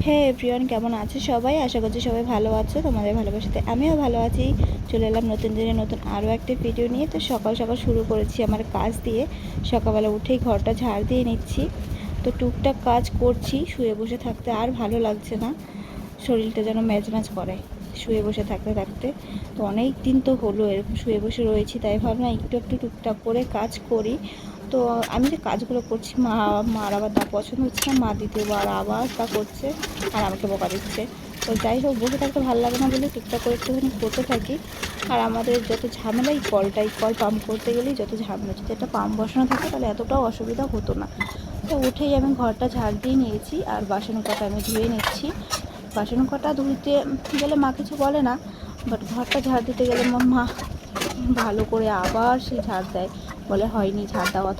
হ্যাঁ এভরিওয়ান, কেমন আছে সবাই? আশা করছি সবাই ভালো আছো। তোমাদের ভালোবাসাতে আমিও ভালো আছি। চলে এলাম নতুন দিনে নতুন আরও একটা ভিডিও নিয়ে। তো সকাল সকাল শুরু করেছি আমার কাজ দিয়ে। সকালবেলা উঠেই ঘরটা ঝাড় দিয়ে নিচ্ছি। তো টুকটাক কাজ করছি, শুয়ে বসে থাকতে আর ভালো লাগছে না, শরীরটা যেন ম্যাজম্যাজ করে শুয়ে বসে থাকতে থাকতে। তো অনেক দিন তো হলো এরকম শুয়ে বসে রয়েছি, তাই ভাবলাম একটু একটু টুকটাক করে কাজ করি। তো আমি যে কাজগুলো করছি মার আবার তা পছন্দ হচ্ছে না, মা দ্বিতীয়বার আবার তা করছে আর আমাকে বকা দিচ্ছে। তো যাই হোক, বসে থাকতে ভালো লাগে না বলে টুকটাক করে একটুখানি করতে থাকি। আর আমাদের যত ঝামেলা এই কল পাম্প করতে গেলেই যত ঝামেলা। যদি একটা পাম্প বসানো থাকে তাহলে এতটাও অসুবিধা হতো না। তো উঠেই আমি ঘরটা ঝাড় দিয়ে নিয়েছি আর বাসন কটা আমি ধুয়ে নিচ্ছি। বাসন কটা ধুইতে গেলে মা কিছু বলে না, বাট ঘরটা ঝাড় দিতে গেলে মা ভালো করে আবার সেই ঝাড় দেয়, বলে হয়নি ঝাড় দেওয়া।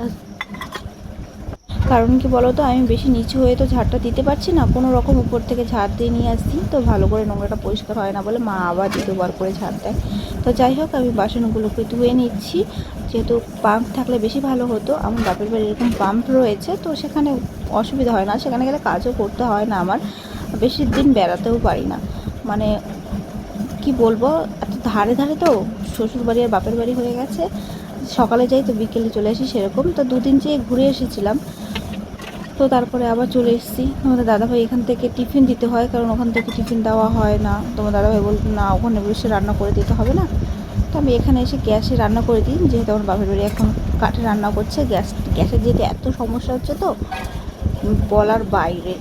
কারণ কি বলো তো, আমি বেশি নিচু হয়ে তো ঝাড়টা দিতে পারছি না, কোনো রকম উপর থেকে ঝাড় দিয়ে নিয়ে আসছি। তো ভালো করে নোংরাটা পরিষ্কার হয় না বলে মা আবার দ্বিতীয়বার করে ঝাড় দেয়। তো যাই হোক, আমি বাসনগুলোকে ধুয়ে নিচ্ছি। যেহেতু পাম্প থাকলে বেশি ভালো হতো, আমার বাপের বাড়ি এরকম পাম্প রয়েছে, তো সেখানে অসুবিধা হয় না, সেখানে গেলে কাজও করতে হয় না আমার, বেশি দিন বেড়াতেও পারি না। মানে কি বলবো, এত ধারে ধারে তো শ্বশুর বাড়ি আর বাপের বাড়ি হয়ে গেছে, সকালে যাই তো বিকেলে চলে আসি সেরকম। তো দুদিন যেয়ে ঘুরে এসেছিলাম, তো তারপরে আবার চলে এসেছি। তোমাদের দাদাভাই এখান থেকে টিফিন দিতে হয়, কারণ ওখান থেকে টিফিন দেওয়া হয় না। তোমার দাদাভাই বলতো না, ওখানে বসে রান্না করে দিতে হবে না। তো আমি এখানে এসে গ্যাসে রান্না করে দিই, যেহেতু আমার বাপের বাড়ি এখন কাঠে রান্না করছে। গ্যাসের যেহেতু এত সমস্যা হচ্ছে, তো বলার বাইরে।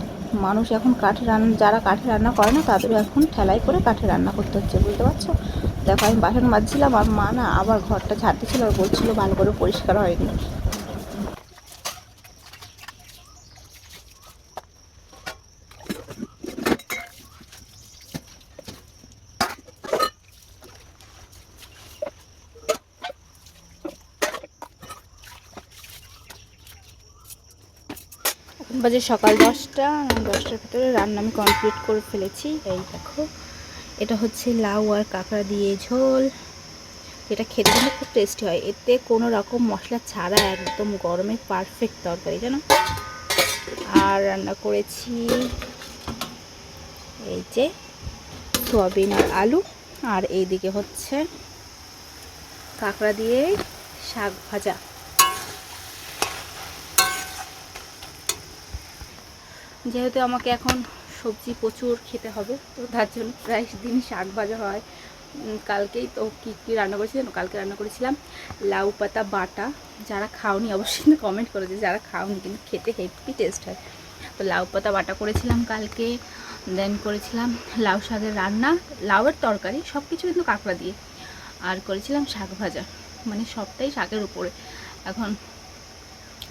মানুষ এখন কাঠে রান্না, যারা কাঠে রান্না করে না তাদেরও এখন ঠেলাই করে কাঠে রান্না করতে হচ্ছে, বুঝতে পারছো? দেখো, আমি বাসন মাজছিলাম আর মা না আবার ঘরটা ঝাড়তেছিল আর বলছিল ভালো করে পরিষ্কার হয়নি। এখন বাজে সকাল 10টা। 10টার ভিতরে রান্না আমি কমপ্লিট করে ফেলেছি। এই দেখো, এটা হচ্ছে লাউ আর কাঁকড়া দিয়ে ঝোল। এটা খেতে কিন্তু খুব টেস্টি হয়, এতে কোনো রকম মশলা ছাড়া একদম গরমে পারফেক্ট তরকারি, জানো। আর রান্না করেছি এই যে সোয়াবিন আর আলু, আর এইদিকে হচ্ছে কাঁকড়া দিয়ে শাক ভাজা। যেহেতু আমাকে এখন সবজি প্রচুর খেতে হবে, তো তার জন্য প্রায় দিন শাক ভাজা হয়। কালকেই তো কী কী রান্না করেছিলাম, কালকে রান্না করেছিলাম লাউ পাতা বাটা। যারা খাওনি অবশ্যই কিন্তু কমেন্ট করে যে যারা খাওনি, কিন্তু খেতে হেভি টেস্ট হয়। তো লাউ পাতা বাটা করেছিলাম কালকে। দেন করেছিলাম লাউ শাকের রান্না, লাউয়ের তরকারি, সব কিছু কিন্তু কাঁকড়া দিয়ে। আর করেছিলাম শাক ভাজা, মানে সবটাই শাকের উপরে। এখন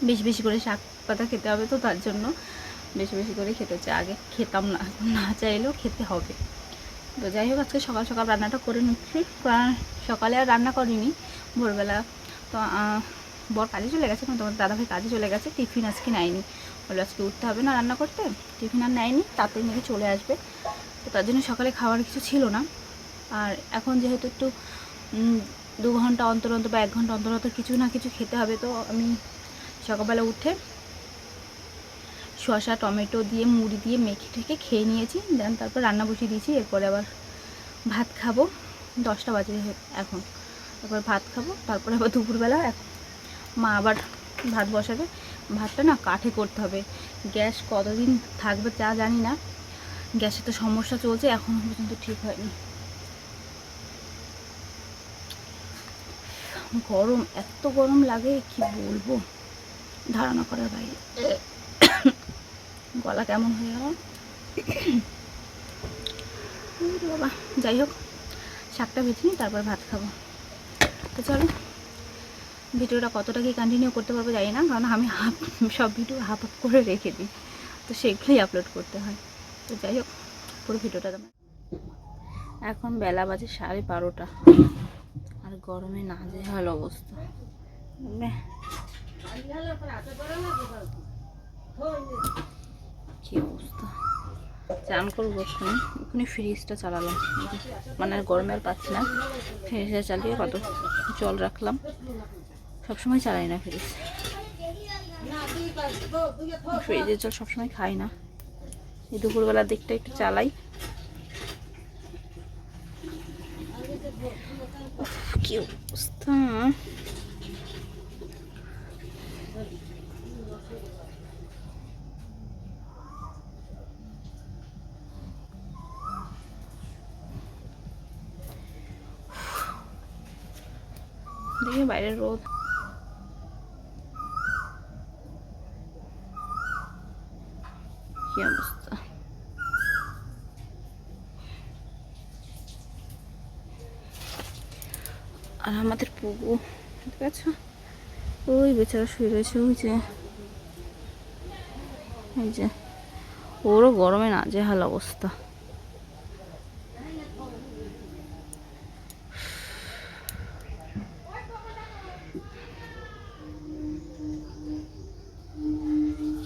বেশি বেশি করে শাক পাতা খেতে হবে, তো তার জন্য বেশি বেশি করে খেতে হচ্ছে। আগে খেতাম না, না চাইলেও খেতে হবে। তো যাই হোক, আজকে সকাল সকাল রান্নাটা করে নিচ্ছি। সকালে আর রান্না করিনি, ভোরবেলা তো বর কাজে চলে গেছে, তোমার দাদাভাই কাজে চলে গেছে। টিফিন আজকে নেয়নি, বলে আজকে উঠতে হবে না রান্না করতে, টিফিন আর নেয়নি, তাড়াতাড়ি নাকি চলে আসবে। তো তার জন্য সকালে খাওয়ার কিছু ছিল না। আর এখন যেহেতু একটু 2 ঘন্টা অন্তর অন্তর বা 1 ঘন্টা অন্তর অন্তর কিছু না কিছু খেতে হবে, তো আমি সকালবেলা উঠে শসা টমেটো দিয়ে মুড়ি দিয়ে মেখে ঠেকে খেয়ে নিয়েছি। দেন তারপর রান্না বসিয়ে দিয়েছি। এরপরে আবার ভাত খাবো, 10টা বাজে এখন। তারপর ভাত খাবো, তারপরে আবার দুপুরবেলা মা আবার ভাত বসাবে। ভাতটা না কাঠে করতে হবে, গ্যাস কতদিন থাকবে তা জানি না। গ্যাসের তো সমস্যা চলছে, এখনও পর্যন্ত ঠিক হয়নি। গরম, এত গরম লাগে কি বলবো, ধারণা করার বাইরে। গলা কেমন হয়ে গেল বাবা। যাই হোক, শাকটা ভেজে নিই, তারপর ভাত খাবো। তো চলো, ভিডিওটা কতটা কি কন্টিনিউ করতে পারবো জানি না, কারণ আমি সব ভিডিও হাফ করে রেখে দিই, তো সেগুলোই আপলোড করতে হয়। তো যাই হোক, পুরো ভিডিওটা তোমার। এখন বেলা বাজে 12:30, আর গরমে নাজেহাল অবস্থা। কি অবস্থা, চান করবো এক্ষুনি ফ্রিজটা চালালাম, মানে গরমে আর পাচ্ছি না। ফ্রিজটা চালিয়ে কত জল রাখলাম, সবসময় চালাই না ফ্রিজ, ফ্রিজের জল সবসময় খাই না, এই দুপুরবেলার দিকটা একটু চালাই। কি অবস্থা! দেখি বাইরের রোদ। কি অবস্থা! আর আমাদের পুকু দেখতে পাচ্ছ, ওই বেচারা শুয়ে রয়েছে। ওই যে এই যে ওরও গরমে নাজেহাল অবস্থা।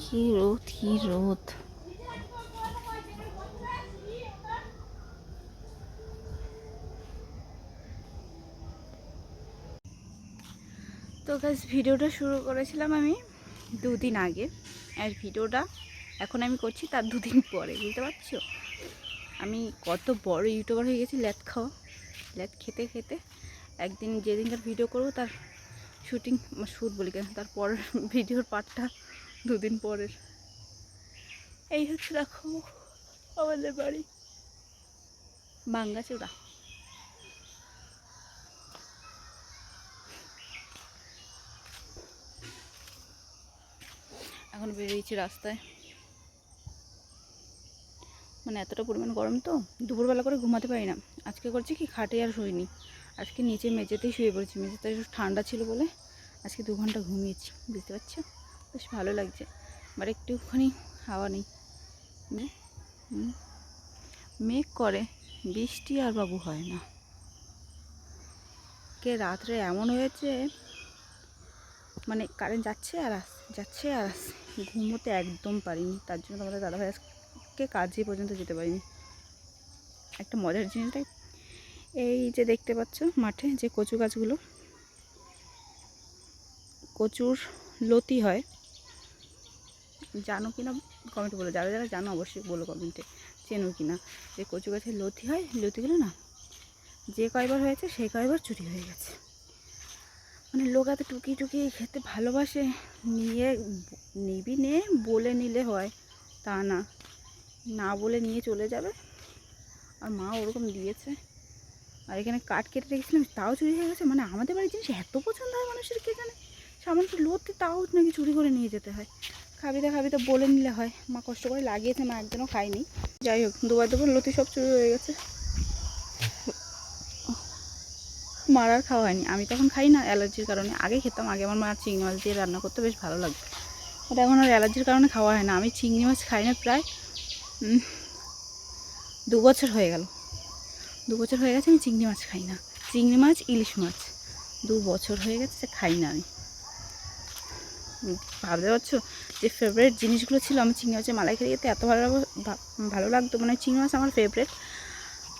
কি রোদ, কি রোদ! তো গাইস, ভিডিওটা শুরু করেছিলাম আমি 2 দিন আগে, আর ভিডিওটা এখন আমি করছি তার 2 দিন পরে। বুঝতে পারছো আমি কত বড় ইউটিউবার হয়ে গেছি? ল্যাদ খাওয়া, ল্যাদ খেতে খেতে একদিন যেদিনকার ভিডিও করবো তার শ্যুট বলি কেন, তারপর ভিডিওর পার্টটা 2 দিন পরের। এই হচ্ছে দেখো আমাদের বাড়ি ভাঙ্গাচোরা। এখন বেরিয়েছি রাস্তায়, মানে এতটা পরিমাণ গরম তো দুপুরবেলা করে ঘুমাতে পারি না। আজকে করছি কি, খাটে আর শুইনি, আজকে নিচে মেঝেতেই শুয়ে পড়েছি। মেঝেতে একটু ঠান্ডা ছিল বলে আজকে 2 ঘন্টা ঘুমিয়েছি। বুঝতে পারছো, বেশ ভালো লাগছে। বাট একটুখানি হাওয়া নেই, মেঘ করে, বৃষ্টি আর বাবু হয় না। কে রাত্রে এমন হয়েছে, মানে কারেন্ট যাচ্ছে আর যাচ্ছে আর আসছে, ঘুমোতে একদম পারিনি। তার জন্য তোমাদের দাদাভাই আজকে কাজে পর্যন্ত যেতে পারিনি। একটা মজার জিনিসটা, এই যে দেখতে পাচ্ছ মাঠে যে কচু গাছগুলো, কচুর লতি হয়, জানো কিনা কমেন্টে বলো। যারা যারা জানো অবশ্যই বলো কমেন্টে, চেনো কিনা। যে কচু গাছের লতি হয়, লতিগুলো না যে কয়বার হয়েছে সেই কয়বার চুরি হয়ে গেছে। মানে লোক এত টুকি টুকি খেতে ভালোবাসে, নিবি নে বলে নিলে হয়, তা না, না বলে নিয়ে চলে যাবে। আর মা ওরকম দিয়েছে। আর এখানে কাঠ কেটে রেখেছিলাম, তাও চুরি হয়ে গেছে। মানে আমাদের বাড়ির জিনিস এত পছন্দ হয় মানুষের, কে জানে। সামান্য লতি তাও নাকি চুরি করে নিয়ে যেতে হয়। খাবি তো বলে নিলে হয়। মা কষ্ট করে লাগিয়েছে, মা একদিনও খায়নি। যাই হোক, দুবার লতি সব চুরি হয়ে গেছে। মার আর খাওয়া হয়নি। আমি তখন খাই না অ্যালার্জির কারণে, আগে খেতাম। আগে আমার মা চিংড়ি মাছ দিয়ে রান্না করতে বেশ ভালো লাগতো, ওটা এখন আর অ্যালার্জির কারণে খাওয়া হয় না। আমি চিংড়ি মাছ খাই না প্রায় 2 বছর হয়ে গেল। 2 বছর হয়ে গেছে আমি চিংড়ি মাছ খাই না। চিংড়ি মাছ, ইলিশ মাছ 2 বছর হয়ে গেছে যে খাই না আমি। ভাবতে পারছো যে ফেভারিট জিনিসগুলো ছিল। আমি চিংড়ি মাছের মালাই খেতে যেতে এত ভালো লাগতো, মানে চিংড়ি মাছ আমার ফেভারিট।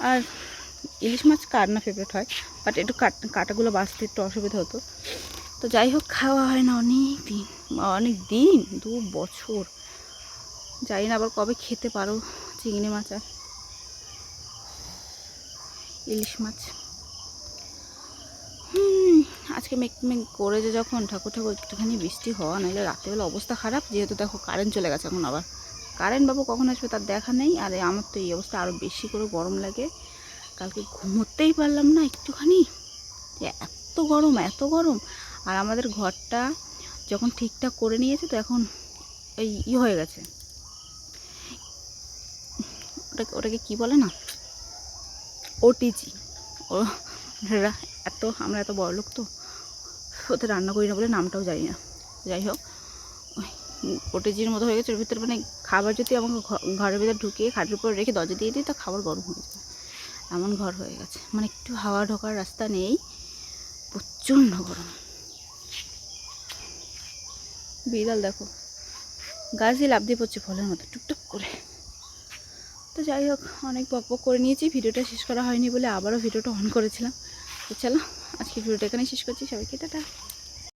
আর ইলিশ মাছ কার না ফেভারিট হয়, বাট একটু কাটাগুলো বাঁচতে একটু অসুবিধা হতো। তো যাই হোক, খাওয়া হয় না অনেক দিন 2 বছর। জানি না আবার কবে খেতে পারো চিংড়ি মাছ আর ইলিশ মাছ। আজকে মেঘ করেছে যখন, ঠাকুর একটুখানি বৃষ্টি হওয়া, নাহলে রাত্রেবেলা অবস্থা খারাপ। যেহেতু দেখো কারেন্ট চলে গেছে, এখন আবার কারেন্ট বাবু কখন আসবে তার দেখা নেই। আর আমার তো এই অবস্থা, আরও বেশি করে গরম লাগে। কালকে ঘুমোতেই পারলাম না একটুখানি, এত গরম। আর আমাদের ঘরটা যখন ঠিকঠাক করে নিয়েছে, তো এখন এই হয়ে গেছে, ওটাকে কি বলে না, ওটিজি। আমরা এত বড় লোক তো, ওতে রান্না করি না বলে নামটাও জানি না। যাই হোক, ওটিজির মতো হয়ে গেছে। ওর ভিতরে মানে খাবার যদি আমাকে ঘরের ভিতরে ঢুকিয়ে খাটের উপর রেখে দরজা দিয়ে দিই, তো খাবার গরম হয়ে যাবে, এমন ঘর হয়ে গেছে। মানে একটু হাওয়া ঢোকার রাস্তা নেই, প্রচণ্ড গরম। বিড়াল দেখো গাছ দিয়ে লাফ দিয়ে পড়ছে ফলের মতো টুকটুক করে। তো যাই হোক, অনেক বকবক করে নিয়েছি, ভিডিওটা শেষ করা হয়নি বলে আবারও ভিডিওটা অন করেছিলাম। তো চলো, আজকে ভিডিওটা এখানেই শেষ করছি। সবাইকে টাটা।